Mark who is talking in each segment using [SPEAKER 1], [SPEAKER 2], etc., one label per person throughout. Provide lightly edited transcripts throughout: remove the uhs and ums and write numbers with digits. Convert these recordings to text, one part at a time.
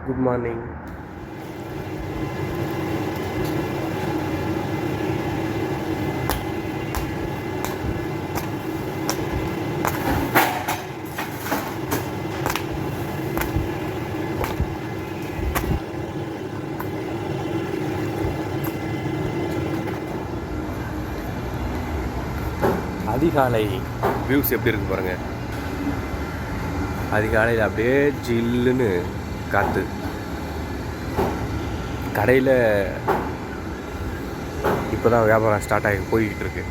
[SPEAKER 1] Good morning. அதிகாலை views எப்படி இருக்கு பாருங்க. அதிகாலையில் அப்படியே ஜில்லுன்னு காற்று. கடையில் இப்போ தான் வியாபாரம் ஸ்டார்ட் ஆகி போய்கிட்டு இருக்கு.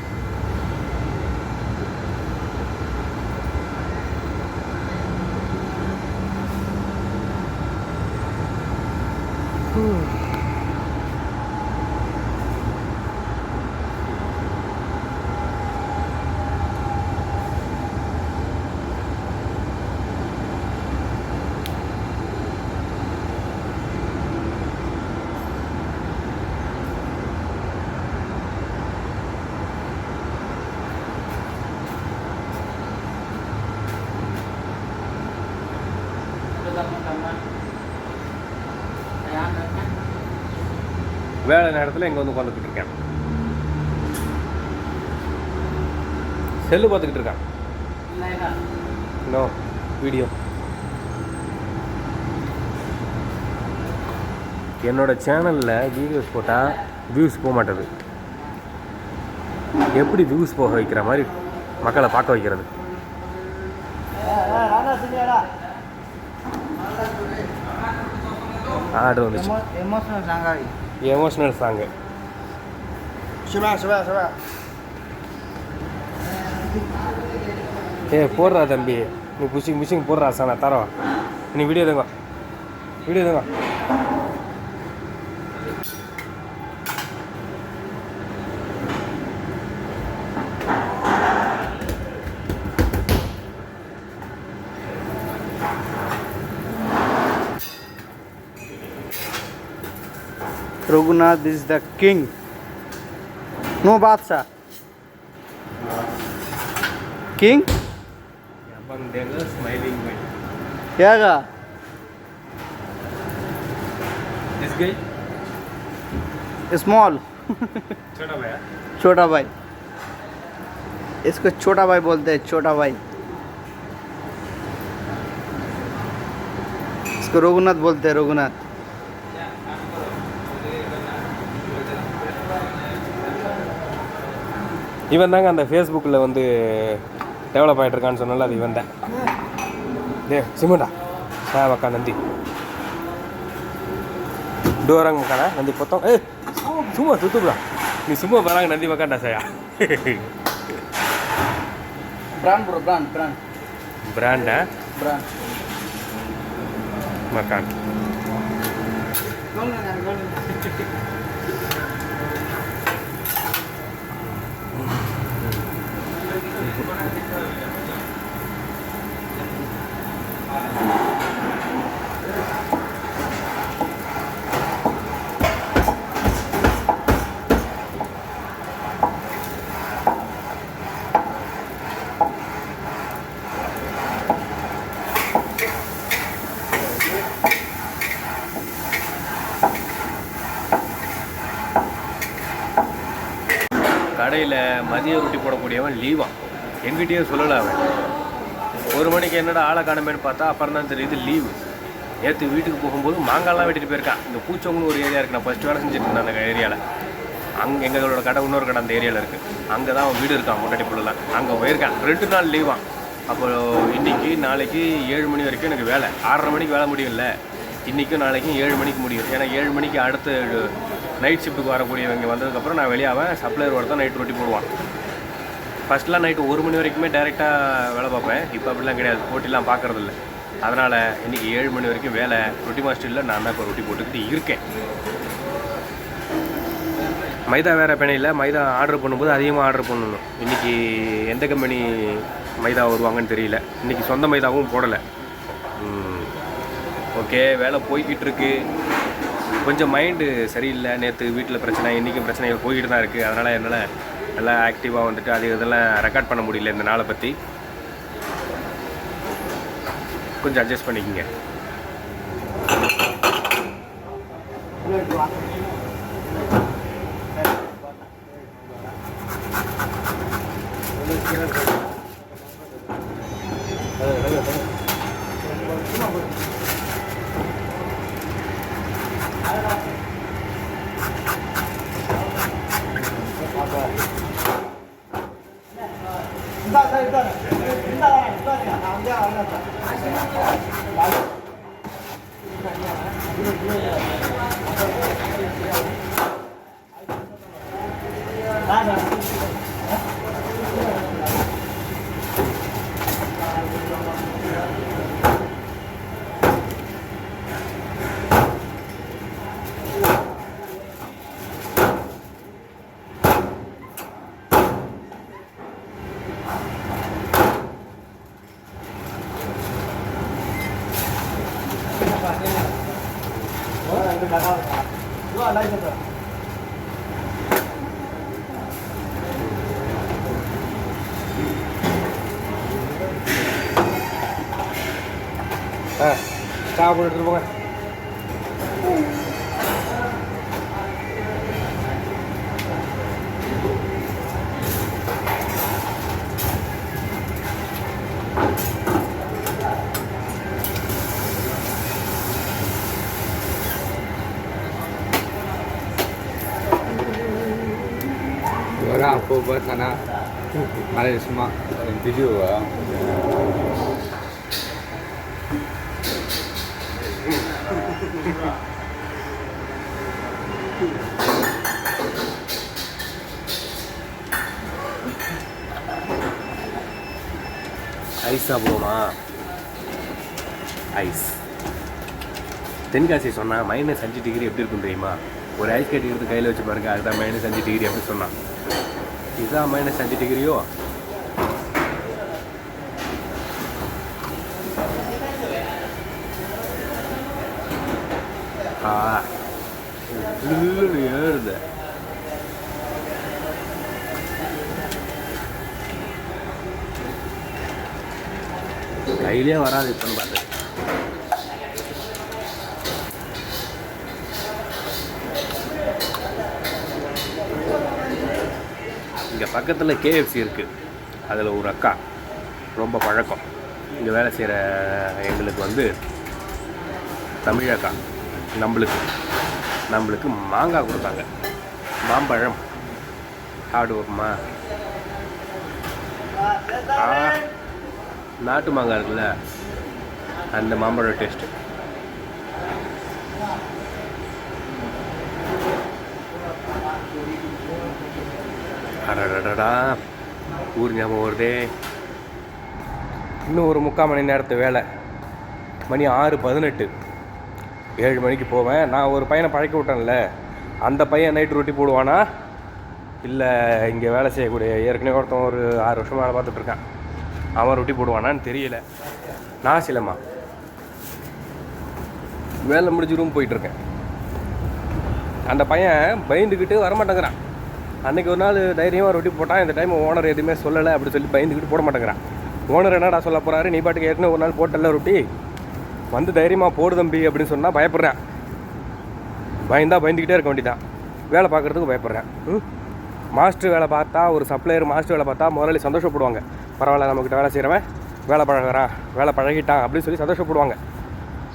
[SPEAKER 1] வேலை நேரத்தில் இங்கே வந்து உட்காந்துக்கிட்டு இருக்கேன். செல்லு பார்த்துக்கிட்டு இருக்கேன். இன்னும் வீடியோ. என்னோடய சேனலில் வீடியோஸ் போட்டால் வியூஸ் போக மாட்டேது. எப்படி வியூஸ் போக வைக்கிற மாதிரி மக்களை பார்க்க வைக்கிறது? ஆர்டர் வந்துச்சு. Emotional song. போடுறா தம்பி, நீ புஷிங் போடுறா சார். நான் தரோம், நீ வீடியோ தேங்க.
[SPEAKER 2] Raghunath is the king. No Badshah. King?
[SPEAKER 1] Abang Dengar smiling way.
[SPEAKER 2] Yaga.
[SPEAKER 1] This guy?
[SPEAKER 2] Small.
[SPEAKER 1] छोटा भाई.
[SPEAKER 2] छोटा भाई. इसको छोटा भाई बोलते हैं, छोटा भाई. इसको रघुनाथ बोलते हैं, रघुनाथ.
[SPEAKER 1] இவன் தாங்க அந்த ஃபேஸ்புக்கில் வந்து டெவலப் ஆகிட்டு இருக்கான்னு சொன்னால அது இவன் தான். சிமெண்டா மக்கா நந்தி டோராங்க மக்கானா நந்தி பொத்தம். சும்மா சுத்துடா நீ சும்மா வராங்க நந்தி மக்காண்டா சாயா. பிராண்டா மக்கான். கடையில் மதிய ரொட்டி போடக்கூடியவன் லீவான். எங்கிட்டயே சொல்லலை அவன். 1 மணிக்கு என்னடா ஆளை காணுமேன்னு பார்த்தா அப்புறம் தான் தெரியுது லீவு. நேற்று வீட்டுக்கு போகும்போது மாங்காய்லாம் வெட்டிட்டு போயிருக்கான். இந்த பூச்சவங்கன்னு ஒரு ஏரியா இருக்குது. நான் ஃபஸ்ட்டு வேலை செஞ்சுட்டு இருந்தேன் அந்த ஏரியாவில். அங்கே எங்களோட கடை இன்னொரு கடை அந்த ஏரியாவில் இருக்குது. அங்கே தான் அவன் வீடு இருக்கான் முன்னாடி ஃபுல்லாம். அங்கே போயிருக்கான். 2 நாள் லீவான். அப்போ இன்றைக்கி நாளைக்கு 7 மணி வரைக்கும் எனக்கு வேலை. 6:30 மணிக்கு வேலை முடியும்ல. இன்றைக்கும் நாளைக்கும் 7 மணிக்கு முடியும். ஏன்னா 7 மணிக்கு அடுத்து நைட் ஷிஃப்ட்டுக்கு வரக்கூடியவங்க வந்ததுக்கப்புறம் நான் வெளியாவேன். சப்ளையர் ஒருத்தான் நைட் ரொட்டி போடுவான். ஃபஸ்ட்லாம் நைட்டு 1 மணி வரைக்குமே டைரெக்டாக வேலை பார்ப்பேன். இப்போ அப்படிலாம் கிடையாது, போட்டிலாம் பார்க்குறதில்ல. அதனால் இன்றைக்கி 7 மணி வரைக்கும் வேலை. ரொட்டி மாஸ்டரில் நான் தான் இப்போ ரொட்டி போட்டுக்கிட்டு இருக்கேன். மைதா வேறு பிணையில் மைதா ஆர்டர் பண்ணும்போது அதிகமாக ஆர்டர் பண்ணணும். இன்றைக்கி எந்த கம்பெனி மைதா வருவாங்கன்னு தெரியல. இன்றைக்கி சொந்த மைதாவும் போடலை. ஓகே, வேலை போய்கிட்டு இருக்கு. கொஞ்சம் மைண்டு சரியில்லை. நேற்று வீட்டில் பிரச்சனை, இன்றைக்கும் பிரச்சனைகள் போய்கிட்டு தான் இருக்குது. அதனால் என்னால் நல்லா ஆக்டிவாக வந்துட்டு அது இதெல்லாம் ரெக்கார்ட் பண்ண முடியல. இந்த நாளை பற்றி கொஞ்சம் அட்ஜஸ்ட் பண்ணிக்கோங்க. சாப்பிட்டு எடுத்துட்டு போங்க.
[SPEAKER 3] Orang aku buat sana ada semua video ah.
[SPEAKER 1] Ice சாப்பிடுவோமா? ஐஸ். தென்காசி சொன்னா -5 எப்படி இருக்கும் தெரியுமா? ஒரு ஐஸ் கட்டி எடுத்து கையில் வச்சு பாருங்க, அதுதான் -5 அப்படின்னு சொன்னான். இதுதான் -5 ஏறுது. கையிலே வராது இப்போன்னு பார்த்து. இங்கே பக்கத்தில் KFC இருக்குது. அதில் ஒரு அக்கா ரொம்ப பழக்கம். இங்கே வேலை செய்கிற எங்களுக்கு வந்து தமிழ் அக்கா நம்மளுக்கு மாங்காய் கொடுத்தாங்க. மாம்பழம் சாப்பிடுவோமா? நாட்டு மாங்காய் இருக்குல்ல, அந்த மாம்பழம் டேஸ்ட்டு. அடடடா, ஊர் ஞாபகம் வருதே. இன்னும் ஒரு 3/4 மணி நேரத்து வேலை. மணி 6:18. 7 மணிக்கு போவேன். நான் ஒரு பையனை பழக்கி விட்டேன்ல, அந்த பையன் நைட் ரொட்டி போடுவானா இல்லை இங்கே வேலை செய்யக்கூடிய ஏற்கனவே ஒருத்தன் ஒரு 6 வருஷமாக வேலை பார்த்துட்ருக்கான், அவன் ரொட்டி போடுவானான்னு தெரியல. நான் சிலம்மா வேலை முடிஞ்சு ரூம் போயிட்டுருக்கேன். அந்த பையன் பயந்துக்கிட்டு வரமாட்டேங்கிறான். அன்றைக்கி ஒரு நாள் தைரியமாக ரொட்டி போட்டான். இந்த டைம் ஓனர் எதுவுமே சொல்லலை அப்படி சொல்லி பயந்துக்கிட்டு போட மாட்டேங்கிறான். ஓனர் என்னடா சொல்ல போகிறாரு, நீ பாட்டுக்கு ஏற்கனவே ஒரு நாள் போட்டல ரொட்டி, வந்து தைரியமாக போடு தம்பி அப்படின்னு சொன்னால் பயப்படுறேன். பயந்துக்கிட்டே இருக்க வேண்டியதான். வேலை பார்க்குறதுக்கு பயப்படுறேன். மாஸ்டர் வேலை பார்த்தா, ஒரு சப்ளையர் மாஸ்டர் வேலை பார்த்தா முதலாளி சந்தோஷப்படுவாங்க. பரவாயில்ல, நம்மக்கிட்ட வேலை செய்கிறவன் வேலை பழகிறான், வேலை பழகிட்டான் அப்படின்னு சொல்லி சந்தோஷப்படுவாங்க.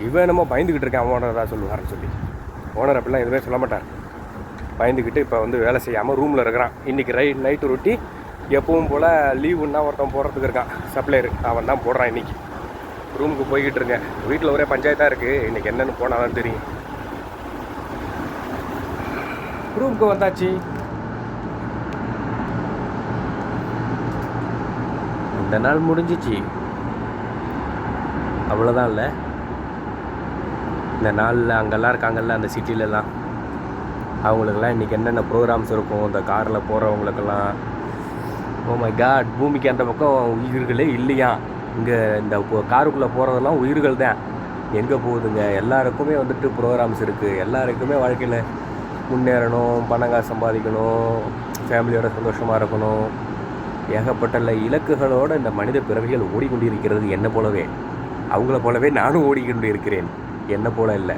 [SPEAKER 1] இவன் என்னமோ பயந்துக்கிட்டு இருக்கேன் ஓனர் தான் சொல்லுவார்னு சொல்லி. ஓனர் அப்படிலாம் எதுவுமே சொல்ல மாட்டார். பயந்துக்கிட்டு இப்போ வந்து வேலை செய்யாமல் ரூமில் இருக்கிறான். இன்றைக்கி நைட்டு ரொட்டி எப்பவும் போல் லீவுன்னா ஒருத்தன் போடுறதுக்கு இருக்கான் சப்ளையர், அவன் தான் போடுறான். இன்றைக்கி ரூமுக்கு போய்கிட்டு இருக்கேன். வீட்டில் ஒரே பஞ்சாயத்தாக இருக்குது. இன்றைக்கி என்னென்னு போனால் தான் தெரியும். ரூமுக்கு வந்தாச்சு. இந்த நாள் முடிஞ்சிச்சு, அவ்வளோதான். இல்லை, இந்த நாளில் அங்கெல்லாம் இருக்காங்கல்ல அந்த சிட்டிலெலாம், அவங்களுக்கெல்லாம் இன்றைக்கி என்னென்ன ப்ரோக்ராம்ஸ் இருக்கும், இந்த காரில் போகிறவங்களுக்கெல்லாம். ஓ மை காட், பூமிக்கு அந்த பக்கம் உயிர்களே இல்லையா? இங்கே இந்த காருக்குள்ளே போகிறதெல்லாம் உயிர்கள் தான். எங்கே போகுதுங்க? எல்லாருக்குமே வந்துட்டு ப்ரோக்ராம்ஸ் இருக்குது. எல்லாருக்குமே வாழ்க்கையில் முன்னேறணும், பணம் காசு சம்பாதிக்கணும், ஃபேமிலியோட சந்தோஷமாக இருக்கணும், ஏகப்பட்ட இலக்குகளோடு இந்த மனித பிறவிகள் ஓடிக்கொண்டிருக்கிறது. என்னை போலவே, அவங்கள போலவே நானும் ஓடிக்கொண்டு இருக்கிறேன். என்னை போல இல்லை.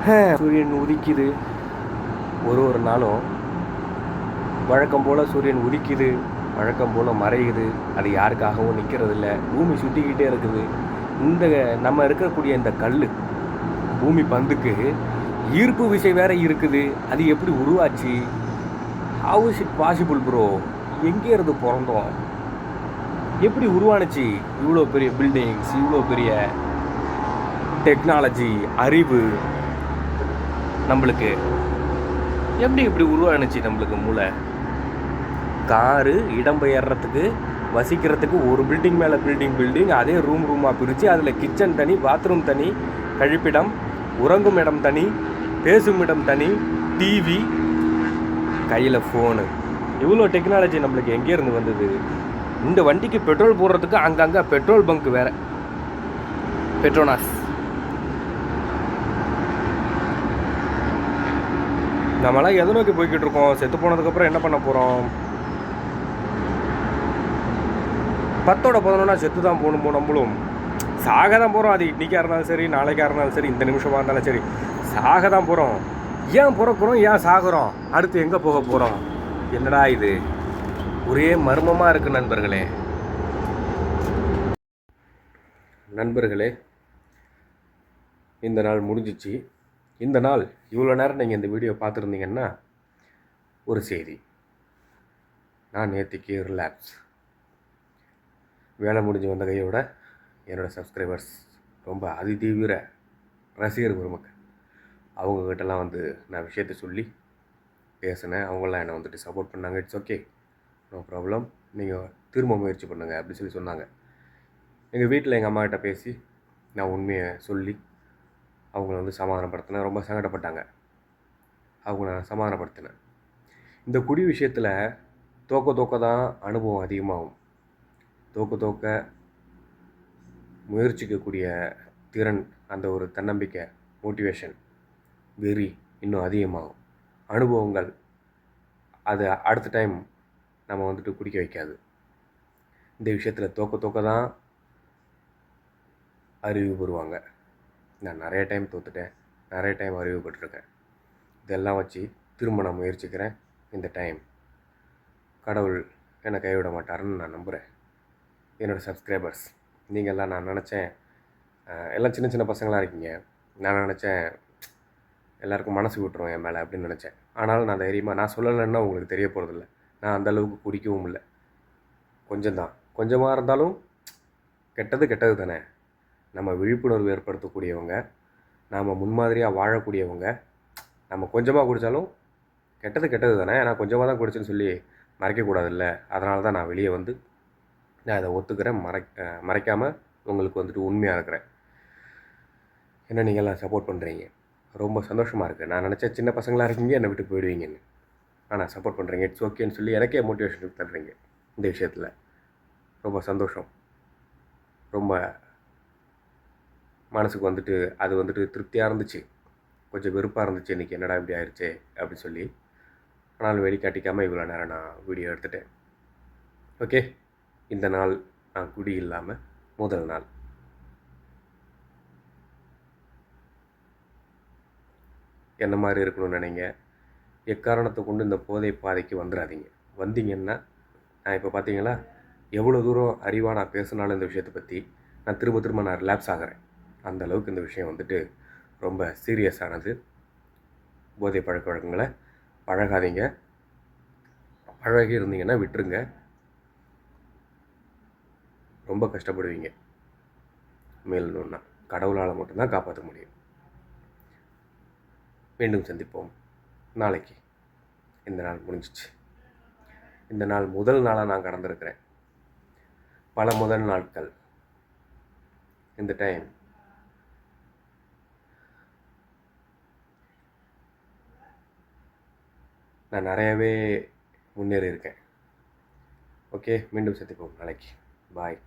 [SPEAKER 1] சூரியன் உதிக்குது. ஒரு நாளும் வழக்கம் போல் சூரியன் உதிக்குது, வழக்கம் போல் மறையுது. அது யாருக்காகவும் நிற்கிறது இல்லை. பூமி சுற்றிக்கிட்டே இருக்குது. இந்த நம்ம இருக்கக்கூடிய இந்த கல் பூமி பந்துக்கு ஈர்ப்பு விசை வேற இருக்குது. அது எப்படி உருவாச்சு? How is it possible bro? எங்கே இருந்து பிறந்தோம்? எப்படி உருவானுச்சு இவ்வளோ பெரிய பில்டிங்ஸ், இவ்வளோ பெரிய டெக்னாலஜி, அறிவு? நம்மளுக்கு எப்படி இப்படி உருவானுச்சு நம்மளுக்கு மூளை? காரு இடம்பெயர்றதுக்கு, வசிக்கிறதுக்கு ஒரு பில்டிங் மேலே பில்டிங், அதே ரூமாக பிரித்து அதில் கிச்சன் தனி, பாத்ரூம் தனி, கழிப்பிடம், உறங்கும் இடம் தனி, பேசும் இடம் தனி, டிவி, கையில் ஃபோனு. இவ்வளோ டெக்னாலஜி நம்மளுக்கு எங்கேருந்து வந்தது? இந்த வண்டிக்கு பெட்ரோல் போடுறதுக்கு அங்கங்கே பெட்ரோல் பங்க் வேறு, பெட்ரோனாஸ். நம்மளாம் எதை நோக்கி போய்கிட்டு இருக்கோம்? செத்து போனதுக்கப்புறம் என்ன பண்ண போகிறோம்? 10 செத்து தான் போகணும். நம்மளும் சாக தான் போகிறோம். அது இன்றைக்காக இருந்தாலும் சரி, நாளைக்காக இருந்தாலும் சரி, இந்த நிமிஷமாக இருந்தாலும் சரி, சாக தான் போகிறோம். ஏன் பிறக்கிறோம், ஏன் சாகுறோம், அடுத்து எங்கே போக போகிறோம்? என்னடா இது? ஒரே மர்மமாக இருக்குது நண்பர்களே. இந்த நாள் முடிஞ்சிச்சு. இந்த நாள் இவ்வளோ நேரம் நீங்கள் இந்த வீடியோ பார்த்துருந்தீங்கன்னா ஒரு செய்தி. நான் நேற்றுக்கு ரிலாக்ஸ். வேலை முடிஞ்சு வந்த கையோட என்னோடய சப்ஸ்கிரைபர்ஸ், ரொம்ப அதிதீவிர ரசிகர் பெருமக்கள், அவங்கக்கிட்டலாம் வந்து நான் விஷயத்தை சொல்லி பேசினேன். அவங்களாம் என்னை வந்துட்டு சப்போர்ட் பண்ணாங்க. இட்ஸ் ஓகே, நோ ப்ராப்ளம், நீங்கள் திரும்ப முயற்சி பண்ணுங்கள் அப்படி சொல்லி சொன்னாங்க. எங்கள் வீட்டில் எங்கள் அம்மாக்கிட்ட பேசி நான் உண்மையை சொல்லி அவங்கள வந்து சமாதானப்படுத்தினேன். ரொம்ப சங்கடப்பட்டாங்க. அவங்கள நான் சமாதானப்படுத்தினேன். இந்த குடி விஷயத்தில் தோக்க தான் அனுபவம் அதிகமாகும். தோக்க முயற்சிக்கக்கூடிய திறன், அந்த ஒரு தன்னம்பிக்கை, மோட்டிவேஷன், வெறி இன்னும் அதிகமாகும். அனுபவங்கள் அது அடுத்த டைம் நம்ம வந்துட்டு குடிக்க வைக்காது. இந்த விஷயத்தில் தோக்க தான் அறிவு பெறுவாங்க. நான் நிறைய டைம் தோற்றுட்டேன், நிறைய டைம் அறிவு பெற்றிருக்கேன். இதெல்லாம் வச்சு திரும்ப நான் முயற்சிக்கிறேன். இந்த டைம் கடவுள் என்னை கைவிட மாட்டாருன்னு நான் நம்புகிறேன். என்னோடய சப்ஸ்கிரைபர்ஸ் நீங்கள்லாம், நான் நினச்சேன் எல்லாம் சின்ன பசங்களாக இருக்கீங்க. நான் நினச்சேன் எல்லாருக்கும் மனசு விட்டுரும் என் மேலே அப்படின்னு நினச்சேன். ஆனாலும் நான் தைரியமாக, நான் சொல்லலைன்னா உங்களுக்கு தெரிய போகிறதில்ல. நான் அந்தளவுக்கு குடிக்கவும் இல்லை. கொஞ்சமாக இருந்தாலும் கெட்டது தானே. நம்ம விழிப்புணர்வு ஏற்படுத்தக்கூடியவங்க, நாம் முன்மாதிரியாக வாழக்கூடியவங்க. நம்ம கொஞ்சமாக குடித்தாலும் கெட்டது தானே. நான் கொஞ்சமாக தான் குடிச்சேன்னு சொல்லி மறைக்கக்கூடாதுல்ல. அதனால தான் நான் வெளியே வந்து நான் அதை ஒத்துக்கிறேன். மறைக்காமல் உங்களுக்கு வந்துட்டு உண்மையாக இருக்கிறேன். என்ன நீங்கள்லாம் சப்போர்ட் பண்ணுறீங்க, ரொம்ப சந்தோஷமாக இருக்குது. நான் நினச்சேன் சின்ன பசங்களாக இருக்கீங்க, என்னை விட்டு போயிடுவீங்கன்னு. ஆனால் சப்போர்ட் பண்ணுறீங்க. இட்ஸ் ஓகேன்னு சொல்லி எனக்கே மோட்டிவேஷன் தர்றீங்க. இந்த விஷயத்தில் ரொம்ப சந்தோஷம். ரொம்ப மனசுக்கு வந்துட்டு அது வந்துட்டு திருப்தியாக இருந்துச்சு. கொஞ்சம் வெறுப்பாக இருந்துச்சு, இன்றைக்கி என்னடா இப்படி ஆயிடுச்சே அப்படின்னு சொல்லி. ஆனால் வெளிக்காட்டிக்காமல் இவ்வளோ நேரம் நான் வீடியோ எடுத்துட்டேன். ஓகே, இந்த நாள் நான் குடி இல்லாமல் முதல் நாள். என்ன மாதிரி இருக்கணும்னு நினைங்க. எக்காரணத்தை கொண்டு இந்த போதை பாதைக்கு வந்துடாதீங்க. வந்தீங்கன்னா, நான் இப்போ பார்த்தீங்களா எவ்வளோ தூரம் அறிவாக நான் பேசினாலும் இந்த விஷயத்தை பற்றி நான் திரும்ப நான் ரிலாக்ஸ் ஆகிறேன். அந்த அளவுக்கு இந்த விஷயம் வந்துட்டு ரொம்ப சீரியஸானது. போதை பழக்க வழக்கங்களை பழகாதீங்க. பழகி இருந்தீங்கன்னா விட்டுருங்க. ரொம்ப கஷ்டப்படுவீங்க. மேலணுன்னா கடவுளால் மட்டும்தான் காப்பாற்ற முடியும். மீண்டும் சந்திப்போம் நாளைக்கு. இந்த நாள் முடிஞ்சிச்சு. இந்த நாள் முதல் நாளாக நான் கடந்திருக்கிறேன். பல முதல் நாட்கள். இந்த டைம் நான் நிறையவே முன்னேறி இருக்கேன். ஓகே, மீண்டும் சந்திப்போம் நாளைக்கு. பாய்.